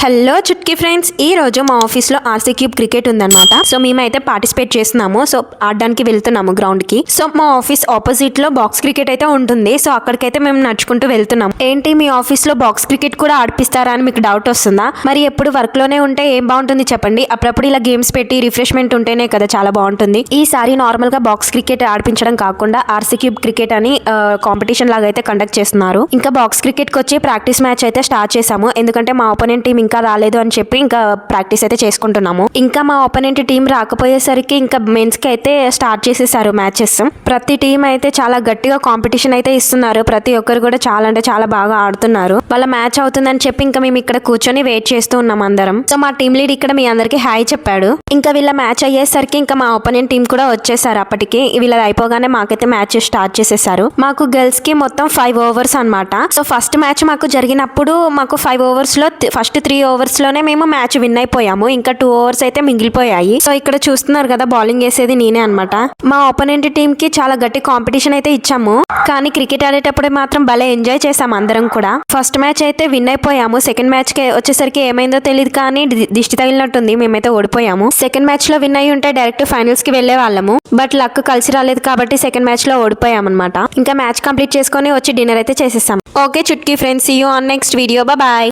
Hello Chutki friends, ఈ రోజు మా ఆఫీస్లో ఆర్సీ క్యూబ్ క్రికెట్ ఉందన్నమాట. సో మేమైతే పార్టిసిపేట్ చేస్తున్నాము. సో ఆడడానికి వెళ్తున్నాము గ్రౌండ్ కి. సో మా ఆఫీస్ ఆపోజిట్ లో బాక్స్ క్రికెట్ అయితే ఉంటుంది. సో అక్కడికైతే మేము నడుచుకుంటూ వెళ్తున్నాం. ఏంటి మీ ఆఫీస్ లో బాక్స్ క్రికెట్ కూడా ఆడిపిస్తారా అని మీకు డౌట్ వస్తుందా? మరి ఎప్పుడు వర్క్ లోనే ఉంటే ఏం బాగుంటుంది చెప్పండి. అప్పుడప్పుడు ఇలా గేమ్స్ పెట్టి రిఫ్రెష్మెంట్ ఉంటేనే కదా చాలా బాగుంటుంది. ఈసారి నార్మల్ గా బాక్స్ క్రికెట్ ఆడిపించడం కాకుండా ఆర్సీ క్యూబ్ క్రికెట్ అని కాంపిటీషన్ లాగా అయితే కండక్ట్ చేస్తున్నారు. ఇంకా బాక్స్ క్రికెట్ కి వచ్చి ప్రాక్టీస్ మ్యాచ్ అయితే స్టార్ట్ చేసాము. ఎందుకంటే మా ఓపోనెంట్ టీం ఇంకా రాలేదు అని చెప్పి ఇంకా ప్రాక్టీస్ అయితే చేసుకుంటున్నాము. ఇంకా మా ఓపోనెంట్ టీం రాకపోయేసరికి ఇంకా మెన్స్ కి అయితే స్టార్ట్ చేసేసారు మ్యాచెస్. ప్రతి టీం అయితే చాలా గట్టిగా కాంపిటీషన్ అయితే ఇస్తున్నారు. ప్రతి ఒక్కరు కూడా చాలా అంటే చాలా బాగా ఆడుతున్నారు. వాళ్ళ మ్యాచ్ అవుతుందని చెప్పి ఇంకా మేము ఇక్కడ కూర్చొని వెయిట్ చేస్తూ ఉన్నాం అందరం. సో మా టీం లీడ్ ఇక్కడ మీ అందరికి హాయ్ చెప్పాడు. ఇంకా వీళ్ళ మ్యాచ్ అయ్యేసరికి ఇంకా మా ఓపోనెంట్ టీం కూడా వచ్చేసారు. అప్పటికి వీళ్ళది అయిపోగానే మాకైతే మ్యాచ్ స్టార్ట్ చేసేసారు. మాకు గర్ల్స్ కి మొత్తం 5 ఓవర్స్ అన్నమాట. సో ఫస్ట్ మ్యాచ్ మాకు జరిగినప్పుడు మాకు 5 ఓవర్స్ లో ఫస్ట్ 3 ఓవర్స్ లోనే మేము మ్యాచ్ విన్ అయిపోయాము. ఇంకా 2 ఓవర్స్ అయితే మిగిలిపోయాయి. సో ఇక్కడ చూస్తున్నారు కదా, బౌలింగ్ వేసేది నేనే అన్నమాట. మా ఓపోనెంట్ టీం కి చాలా గట్టి కాంపిటీషన్ అయితే ఇచ్చాము. కానీ క్రికెట్ ఆడేటప్పుడు మాత్రం భలే ఎంజాయ్ చేసాం అందరం కూడా. ఫస్ట్ మ్యాచ్ అయితే విన్ అయిపోయాము. సెకండ్ మ్యాచ్ కి వచ్చేసరికి ఏమైందో తెలియదు కానీ దిష్టి తగిలినట్టుంది, మేమైతే ఓడిపోయాము. సెకండ్ మ్యాచ్ లో విన్ అయ్యి ఉంటే డైరెక్ట్ ఫైనల్స్ కి వెళ్లే వాళ్ళము. బట్ లక్ కలిసి రాలేదు కాబట్టి సెకండ్ మ్యాచ్ లో ఓడిపోయాం అనమాట. ఇంకా మ్యాచ్ కంప్లీట్ చేసుకొని వచ్చి డిన్నర్ అయితే చేసేసాం. Okay Chutki friends, see you on next video. Bye.